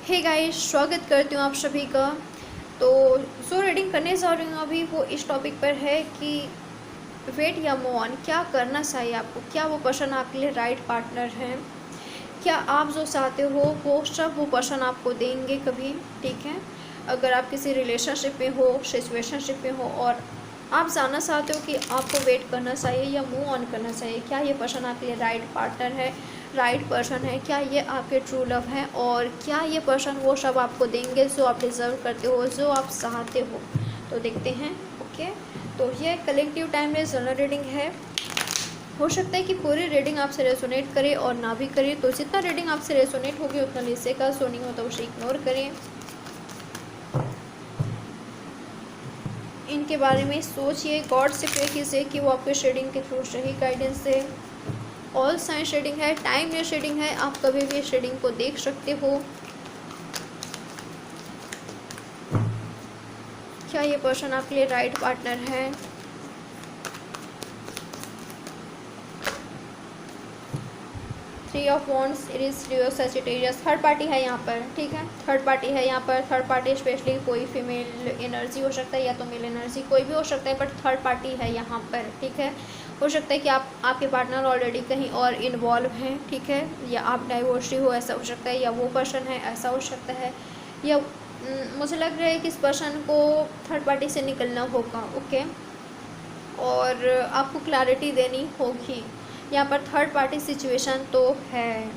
Hey guys, स्वागत करती हूँ आप सभी का। तो जो रीडिंग करने जा रही हूँ अभी वो इस टॉपिक पर है कि वेट या मूव ऑन, क्या करना चाहिए आपको। क्या वो पर्सन आपके लिए राइट पार्टनर है? क्या आप जो चाहते हो वो सब वो पर्सन आपको देंगे कभी? ठीक है, अगर आप किसी रिलेशनशिप में हो, सिचुएशनशिप में हो और आप जानना चाहते हो कि आपको वेट करना चाहिए या मूव ऑन करना चाहिए, क्या ये पर्सन आपके लिए राइट पार्टनर है, राइट पर्सन है, क्या ये आपके ट्रू लव है और क्या ये पर्सन वो सब आपको देंगे जो आप डिज़र्व करते हो, जो आप चाहते हो। तो देखते हैं। ओके, तो ये कलेक्टिव टाइमलेस जनरल रीडिंग है। हो सकता है कि पूरी रीडिंग आपसे रेजोनेट करे और ना भी करे, तो जितना रीडिंग आपसे रेजोनेट होगी उतना लीजिएगा, सो नहीं हो तो उसे इग्नोर करें। इनके बारे में सोचिए, गॉड से प्रे कीजिए कि वो आपके रीडिंग के थ्रू सही गाइडेंस दे। ऑल साइंस रीडिंग है, टाइमलेस रीडिंग है, आप कभी भी इस रीडिंग को देख सकते हो। क्या ये पर्सन आपके लिए राइट पार्टनर है? Three of wands, it is Leo Sagittarius. Third party है यहाँ पर, ठीक है, थर्ड पार्टी है यहाँ पर। थर्ड पार्टी स्पेशली कोई फीमेल एनर्जी हो सकता है या तो मेल एनर्जी, कोई भी हो सकता है, बट थर्ड पार्टी है यहाँ पर। ठीक है, हो सकता है कि आपके पार्टनर ऑलरेडी कहीं और इन्वॉल्व हैं, ठीक है, या आप डाइवोर्सी हो, ऐसा हो सकता है, या वो पर्सन है, ऐसा हो सकता है, या मुझे लग रहा है कि इस पर्सन को थर्ड पार्टी से निकलना होगा। ओके, और आपको क्लैरिटी देनी होगी। यहाँ पर थर्ड पार्टी सिचुएशन तो है।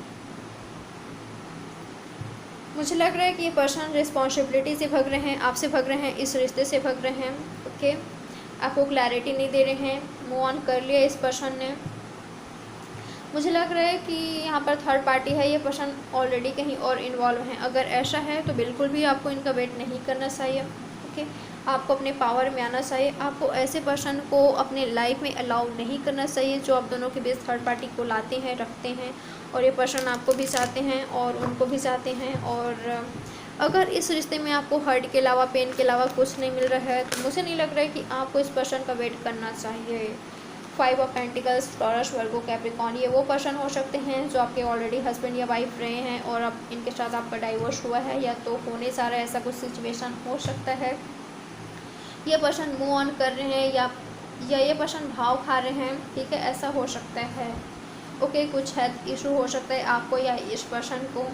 मुझे लग रहा है कि ये पर्सन रिस्पॉन्सिबिलिटी से भाग रहे हैं, आपसे भाग रहे हैं, इस रिश्ते से भाग रहे हैं। ओके, आपको क्लैरिटी नहीं दे रहे हैं, मूव ऑन कर लिया इस पर्सन ने। मुझे लग रहा है कि यहाँ पर थर्ड पार्टी है, ये पर्सन ऑलरेडी कहीं और इन्वॉल्व हैं। अगर ऐसा है तो बिल्कुल भी आपको इनका वेट नहीं करना चाहिए। ओके, आपको अपने पावर में आना चाहिए। आपको ऐसे पर्सन को अपने लाइफ में अलाउ नहीं करना चाहिए जो आप दोनों के बीच थर्ड पार्टी को लाते हैं, रखते हैं, और ये पर्सन आपको भी चाहते हैं और उनको भी चाहते हैं। और अगर इस रिश्ते में आपको हर्ट के अलावा, पेन के अलावा कुछ नहीं मिल रहा है, तो मुझे नहीं लग रहा है कि आपको इस पर्सन का वेट करना चाहिए। Five of pentacles, taurus, Virgo, Capricorn, ये वो पर्सन हो सकते हैं जो आपके ऑलरेडी हस्बैंड या वाइफ रहे हैं और अब इनके साथ आपका डाइवोर्स हुआ है या तो होने जा रहा है, ऐसा कुछ सिचुएशन हो सकता है। ये पर्सन मूव ऑन कर रहे हैं या ये पर्सन भाव खा रहे हैं, ठीक है, ऐसा हो सकता है। ओके, कुछ हेल्थ इशू हो सकता है आपको या इस पर्सन को।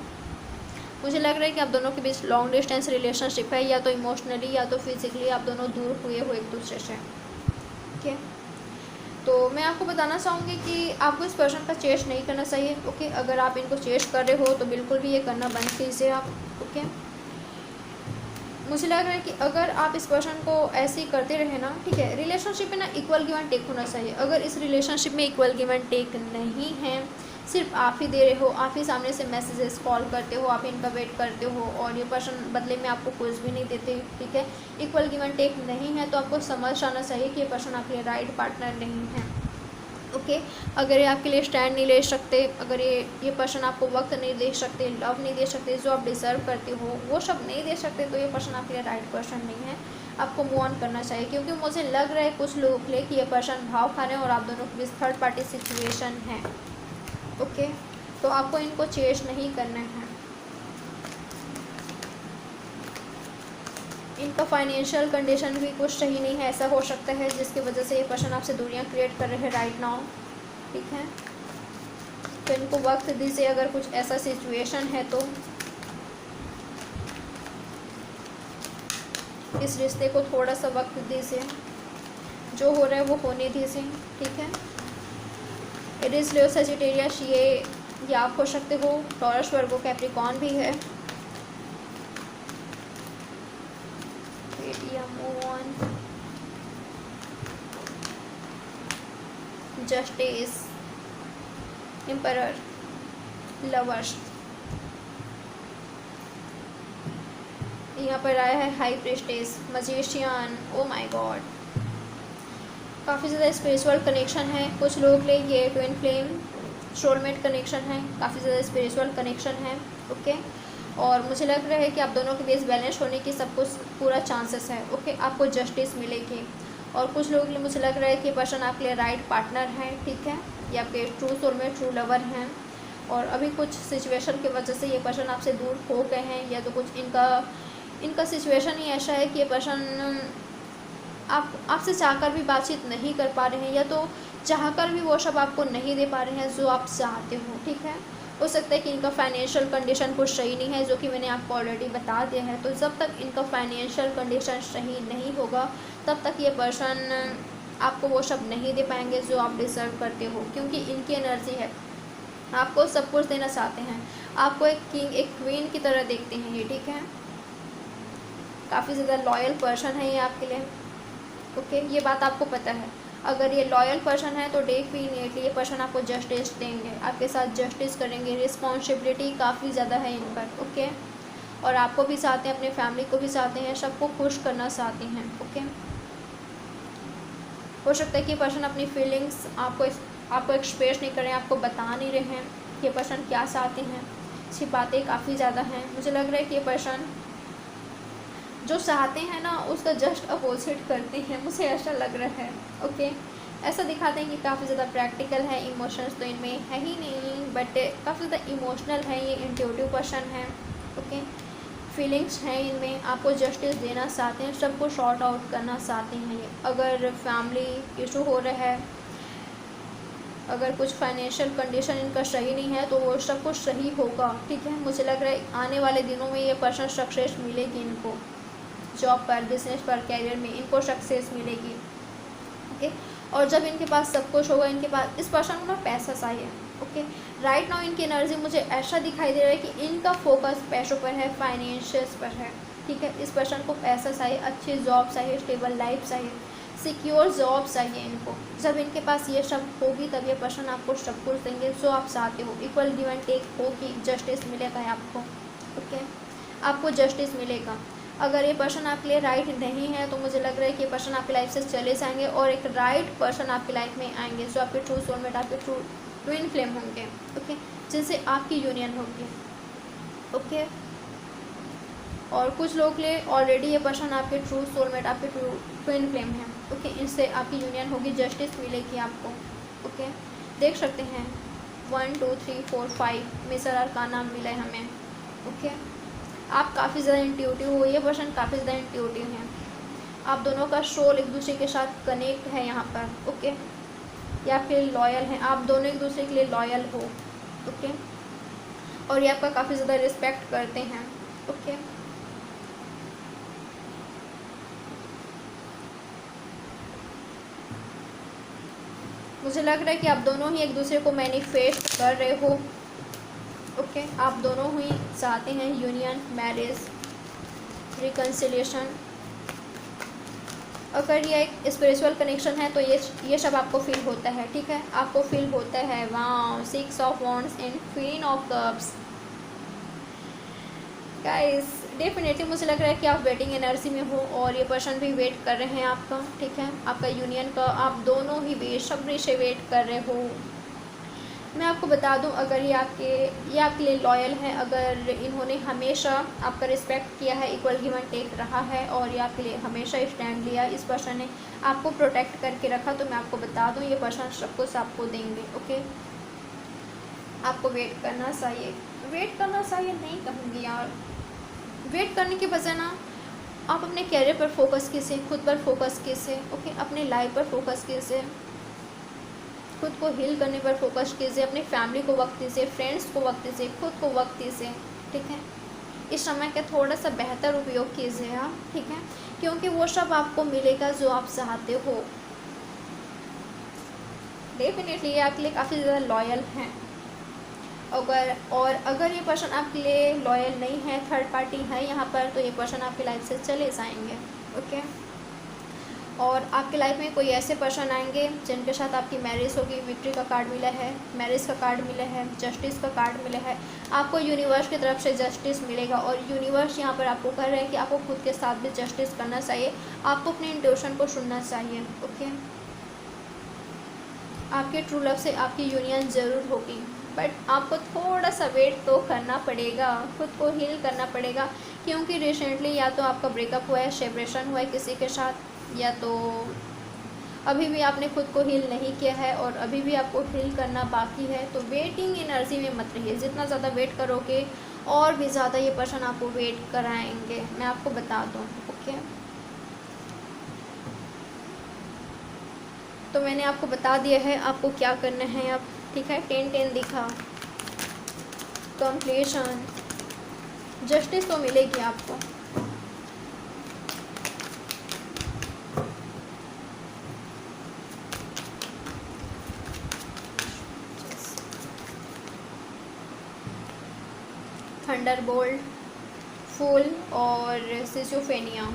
मुझे लग रहा है कि आप दोनों के बीच लॉन्ग डिस्टेंस रिलेशनशिप है, या तो इमोशनली या तो फिजिकली आप दोनों दूर हुए हो एक दूसरे से। ठीक है, तो मैं आपको बताना चाहूँगी कि आपको इस पर्सन का चेस नहीं करना चाहिए। ओके, अगर आप इनको चेस कर रहे हो तो बिल्कुल भी ये करना बंद कीजिए आप। ओके, मुझे लग रहा है कि अगर आप इस पर्सन को ऐसे ही करते रहे ना, ठीक है, रिलेशनशिप में ना इक्वल गिव एंड टेक होना चाहिए। अगर इस रिलेशनशिप में इक्वल गिव एंड टेक नहीं है, सिर्फ आप ही दे रहे हो, आप ही सामने से मैसेजेस कॉल करते हो, आप इनका वेट करते हो और ये पर्सन बदले में आपको कुछ भी नहीं देते, ठीक है, इक्वल गिव एंड टेक नहीं है, तो आपको समझ आना चाहिए कि ये पर्सन आपके लिए राइट पार्टनर नहीं है। ओके, अगर ये आपके लिए स्टैंड नहीं ले सकते, अगर ये पर्सन आपको वक्त नहीं दे सकते, लव नहीं दे सकते, जो आप डिज़र्व करते हो वो सब नहीं दे सकते, तो ये पर्सन आपके लिए राइट पर्सन नहीं है। आपको मूव ऑन करना चाहिए, क्योंकि मुझे लग रहा है कुछ लोगों के लिए कि ये पर्सन भाव खा रहे हैं और आप दोनों के बीच थर्ड पार्टी सिचुएशन है। ओके, तो आपको इनको चेस नहीं करना है। इनका फाइनेंशियल कंडीशन भी कुछ सही नहीं है, ऐसा हो सकता है जिसकी वजह से ये पर्सन आपसे दूरियां क्रिएट कर रहे हैं राइट नाउ। ठीक है, तो इनको वक्त दीजिए अगर कुछ ऐसा सिचुएशन है तो। इस रिश्ते को थोड़ा सा वक्त दीजिए, जो हो रहा है वो होने दीजिए। ठीक है, इट इज़ लियो सजिटेरियस, ये आप हो सकते हो, टॉरस, वर्गो, कैप्रिकॉर्न भी है। Move on, justice, emperor, lovers, यहाँ पर आया है high priestess, magician. Oh my God, काफ़ी ज़्यादा स्पिरिचुअल कनेक्शन है कुछ लोगों के लिए। ये ट्विन फ्लेम सोलमेट कनेक्शन है, काफ़ी ज़्यादा स्पिरिचुअल कनेक्शन है। ओके, और मुझे लग रहा है कि आप दोनों के बीच बैलेंस होने की सब कुछ पूरा चांसेस है। ओके, आपको जस्टिस मिलेगी। और कुछ लोगों के लिए मुझे लग रहा है कि पर्सन आपके लिए राइट पार्टनर है, ठीक है, या आपके ट्रू सोलमेट, ट्रू लवर हैं। और अभी कुछ सिचुएशन की वजह से ये पर्सन आपसे दूर हो गए हैं, या तो कुछ इनका सिचुएशन ही ऐसा है कि ये पर्सन आपसे चाहकर भी बातचीत नहीं कर पा रहे हैं, या तो चाहकर भी वो सब आपको नहीं दे पा रहे हैं जो आप चाहते हो। ठीक है, हो सकता है कि इनका फाइनेंशियल कंडीशन कुछ सही नहीं है, जो कि मैंने आपको ऑलरेडी बता दिया है। तो जब तक इनका फाइनेंशियल कंडीशन सही नहीं होगा तब तक ये पर्सन आपको वो सब नहीं दे पाएंगे जो आप डिज़र्व करते हो, क्योंकि इनकी एनर्जी है, आपको सब कुछ देना चाहते हैं, आपको एक किंग एक क्वीन की तरह देखते हैं ये। ठीक है, काफ़ी ज़्यादा लॉयल पर्सन है ये आपके लिए। ओके, ये बात आपको पता है। अगर ये लॉयल पर्सन है तो डेफिनेटली ये पर्सन आपको जस्टिस देंगे, आपके साथ जस्टिस करेंगे। रिस्पॉन्सिबिलिटी काफ़ी ज़्यादा है इन पर। ओके, और आपको भी चाहते हैं, अपने फैमिली को भी चाहते हैं, सबको खुश करना चाहते हैं। ओके, हो सकता है कि ये पर्सन अपनी फीलिंग्स आपको एक्सप्रेस नहीं कर रहे हैं, आपको बता नहीं रहे हैं कि ये पर्सन क्या चाहते हैं, छिपाते काफ़ी ज़्यादा हैं। मुझे लग रहा है कि ये पर्सन जो चाहते हैं ना उसका जस्ट अपोजिट करते हैं, मुझे ऐसा लग रहा है। ओके, ऐसा दिखाते हैं कि काफ़ी ज़्यादा प्रैक्टिकल है, इमोशंस तो इनमें है ही नहीं, बट काफ़ी ज़्यादा इमोशनल है, ये इंट्यूटिव पर्सन है। ओके, फीलिंग्स हैं इनमें, आपको जस्टिस देना चाहते हैं, सबको सॉर्ट आउट करना चाहते हैं ये। अगर फैमिली इशू हो रहा है, अगर कुछ फाइनेंशियल कंडीशन इनका सही नहीं है तो वो सब कुछ सही होगा। ठीक है, मुझे लग रहा है आने वाले दिनों में ये पर्सन सक्सेस मिलेगी इनको, जॉब पर, बिजनेस पर, कैरियर में इनको सक्सेस मिलेगी। ओके, और जब इनके पास सब कुछ होगा, इनके पास इस पर्सन को ना पैसा चाहिए। ओके, राइट नाउ इनकी एनर्जी मुझे ऐसा दिखाई दे रहा है कि इनका फोकस पैसों पर है, फाइनेंशियल्स पर है। ठीक है, इस पर्सन को पैसा चाहिए, अच्छी जॉब चाहिए, स्टेबल लाइफ चाहिए, सिक्योर जॉब चाहिए इनको। जब इनके पास ये सब होगी तब ये पर्सन आपको सब कुछ देंगे जो आप चाहते हो। इक्वल गिव एंड टेक होगी, जस्टिस मिलेगा आपको। ओके, आपको जस्टिस मिलेगा। अगर ये पर्सन आपके लिए राइट नहीं है तो मुझे लग रहा है कि ये पर्सन आपकी लाइफ से चले जाएंगे और एक राइट पर्सन आपकी लाइफ में आएंगे जो आपके ट्रू सोलमेट, आपके ट्रू ट्विन फ्लेम होंगे। ओके, जिनसे आपकी यूनियन होगी। ओके, और कुछ लोग लिए ऑलरेडी ये पर्सन आपके ट्रू सोलमेट, आपके ट्रू ट्विन फ्लेम है। ओके, इनसे आपकी यूनियन होगी, जस्टिस मिलेगी आपको। ओके, देख सकते हैं 1 2 3 4 5 मिसर का नाम मिला है हमें। ओके, आप काफ़ी ज़्यादा इंट्यूटिव हो, ये पर्सन काफ़ी ज़्यादा इंट्यूटिव हैं। आप दोनों का सोल एक दूसरे के साथ कनेक्ट है यहाँ पर। ओके, ये आपके लिए लॉयल हैं, आप दोनों एक दूसरे के लिए लॉयल हो। ओके, और ये आपका काफ़ी ज़्यादा रिस्पेक्ट करते हैं। ओके, मुझे लग रहा है कि आप दोनों ही एक दूसरे को मैनिफेस्ट कर रहे हो। ओके, आप दोनों ही चाहते हैं यूनियन, मैरिज, रिकन्सिलिएशन। अगर ये एक स्पिरिचुअल कनेक्शन है तो ये सब आपको फील होता है। ठीक है, आपको फील होता है। Wow, 6 of wands and queen of cups. Guys, definitely मुझे लग रहा है कि आप वेटिंग एनर्जी में हो और ये पर्सन भी वेट कर रहे हैं आपका। ठीक है, आपका यूनियन का आप दोनों ही बेसब्री से वेट कर रहे हो। मैं आपको बता दूं, अगर ये आपके लिए लॉयल है, अगर इन्होंने हमेशा आपका रिस्पेक्ट किया है, इक्वल गिव एंड टेक रहा है और ये आपके लिए हमेशा स्टैंड लिया, इस पर्सन ने आपको प्रोटेक्ट करके रखा, तो मैं आपको बता दूं ये पर्सन सब कुछ आपको देंगे। ओके, आपको वेट करना चाहिए। वेट करना चाहिए नहीं कहूँगी यार, वेट करने के बजाय ना आप अपने कैरियर पर फोकस कीजिए, खुद पर फोकस कीजिए। ओके, अपने लाइफ पर फोकस कीजिए, खुद को हील करने पर फोकस कीजिए, अपनी फैमिली को वक्त दीजिए, फ्रेंड्स को वक्त दीजिए, खुद को वक्त दीजिए। ठीक है, इस समय का थोड़ा सा बेहतर उपयोग कीजिए आप। ठीक है, क्योंकि वो सब आपको मिलेगा जो आप चाहते हो। डेफिनेटली ये आपके लिए काफ़ी ज़्यादा लॉयल हैं। अगर ये पर्सन आपके लिए लॉयल नहीं है, थर्ड पार्टी है यहाँ पर, तो ये पर्सन आपकी लाइफ से चले जाएंगे। ओके, और आपकी लाइफ में कोई ऐसे पर्सन आएंगे जिनके साथ आपकी मैरिज होगी। विक्ट्री का कार्ड मिला है, मैरिज का कार्ड मिला है, जस्टिस का कार्ड मिला है। आपको यूनिवर्स की तरफ से जस्टिस मिलेगा और यूनिवर्स यहाँ पर आपको कह रहे हैं कि आपको खुद के साथ भी जस्टिस करना चाहिए, आपको अपने इंट्यूशन को सुनना चाहिए। ओके, आपके ट्रू लव से आपकी यूनियन ज़रूर होगी, बट आपको थोड़ा सा वेट तो करना पड़ेगा, खुद को हील करना पड़ेगा, क्योंकि रिसेंटली या तो आपका ब्रेकअप हुआ है, सेपरेशन हुआ है किसी के साथ, या तो अभी भी आपने खुद को हील नहीं किया है और अभी भी आपको हील करना बाकी है। तो वेटिंग एनर्जी में मत रहिए, जितना ज़्यादा वेट करोगे और भी ज़्यादा ये पर्सन आपको वेट कराएंगे, मैं आपको बता दूँ। ओके, तो मैंने आपको बता दिया है आपको क्या करना है अब, ठीक है। 10-10 दिखा, कंप्लीशन, जस्टिस तो मिलेगी आपको। थंडरबोल्ट, फूल और सिजोफेनिया,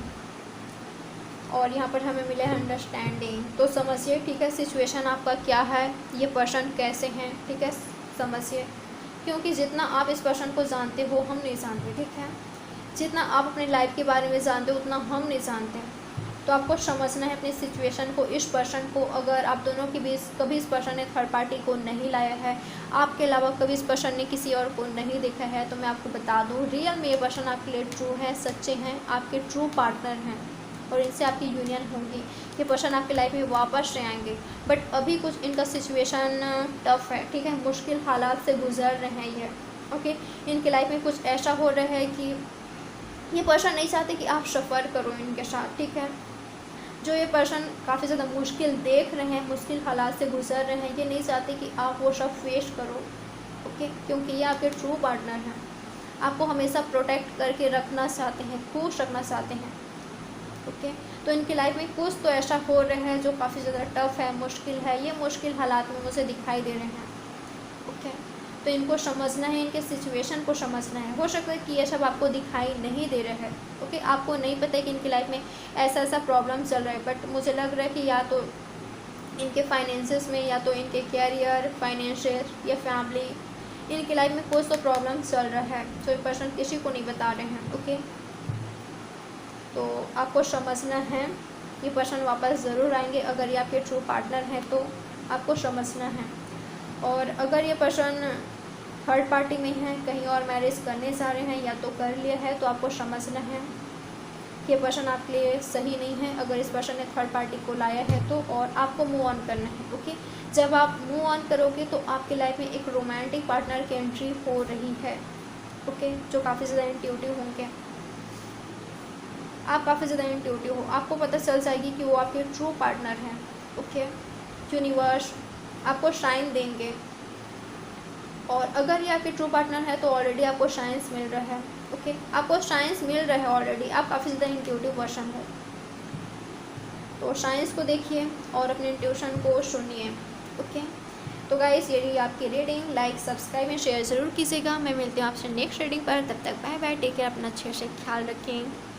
और यहाँ पर हमें मिले अंडरस्टैंडिंग। तो समझिए, ठीक है, सिचुएशन आपका क्या है, ये पर्सन कैसे हैं, ठीक है, समझिए। क्योंकि जितना आप इस पर्सन को जानते हो हम नहीं जानते, ठीक है। जितना आप अपनी लाइफ के बारे में जानते हो उतना हम नहीं जानते। तो आपको समझना है अपनी सिचुएशन को, इस पर्सन को। अगर आप दोनों के बीच कभी इस पर्सन ने थर्ड पार्टी को नहीं लाया है, आपके अलावा कभी इस पर्सन ने किसी और को नहीं देखा है, तो मैं आपको बता दूँ रियल में ये पर्सन आपके लिए ट्रू है, सच्चे हैं, आपके ट्रू पार्टनर हैं और इनसे आपकी यूनियन होगी। ये पर्सन आपकी लाइफ में वापस से आएंगे, बट अभी कुछ इनका सिचुएशन टफ है, ठीक है, मुश्किल हालात से गुजर रहे हैं ये। ओके, इनके लाइफ में कुछ ऐसा हो रहा है कि ये पर्सन नहीं चाहते कि आप सफ़र करो इनके साथ, ठीक है। जो ये पर्सन काफ़ी ज़्यादा मुश्किल देख रहे हैं, मुश्किल हालात से गुजर रहे हैं, ये नहीं चाहते कि आप वो सब फेस करो। ओके, क्योंकि ये आपके ट्रू पार्टनर हैं, आपको हमेशा प्रोटेक्ट करके रखना चाहते हैं, खुश रखना चाहते हैं। ओके, तो इनकी लाइफ में कुछ तो ऐसा हो रहा है जो काफ़ी ज़्यादा टफ है, मुश्किल है, ये मुश्किल हालात में मुझे दिखाई दे रहे हैं। ओके, तो इनको समझना है, इनके सिचुएशन को समझना है। हो सकता है कि ये सब आपको दिखाई नहीं दे रहा है। ओके, आपको नहीं पता है कि इनकी लाइफ में ऐसा ऐसा प्रॉब्लम चल रहा है, बट मुझे लग रहा है कि या तो इनके फाइनेंसेस में, या तो इनके कैरियर, फाइनेंशियल या फैमिली, इनकी लाइफ में कुछ तो प्रॉब्लम चल रहा है जो ये पर्सन किसी को नहीं बता रहे हैं। ओके, तो आपको समझना है ये पर्सन वापस ज़रूर आएंगे। अगर ये आपके ट्रू पार्टनर हैं तो आपको समझना है। और अगर ये पर्सन थर्ड पार्टी में है, कहीं और मैरिज करने जा रहे हैं या तो कर लिया है, तो आपको समझना है कि ये पर्सन आपके लिए सही नहीं है। अगर इस पर्सन ने थर्ड पार्टी को लाया है तो, और आपको मूव ऑन करना है। ओके, जब आप मूव ऑन करोगे तो आपकी लाइफ में एक रोमांटिक पार्टनर की एंट्री हो रही है। ओके, जो काफ़ी ज़्यादा इंट्यूटिव होंगे, आप काफ़ी ज़्यादा इंट्यूटिव हो, आपको पता चल जाएगी कि वो आपके ट्रू पार्टनर हैं। ओके, यूनिवर्स आपको साइन देंगे, और अगर ये आपके ट्रू पार्टनर है तो ऑलरेडी आपको साइंस मिल रहा है। ओके, आपको साइंस मिल रहा है ऑलरेडी, आप काफ़ी ज़्यादा इंट्यूटिव पर्सन हो। तो साइंस को देखिए और अपने इंट्यूशन को सुनिए। ओके, तो गाइस ये रही आपकी reading. Like, subscribe and share ज़रूर कीजिएगा। मैं मिलती हूँ आपसे नेक्स्ट रीडिंग पर, तब तक बाय बाय, टेक केयर, अपना अच्छे से ख्याल रखें।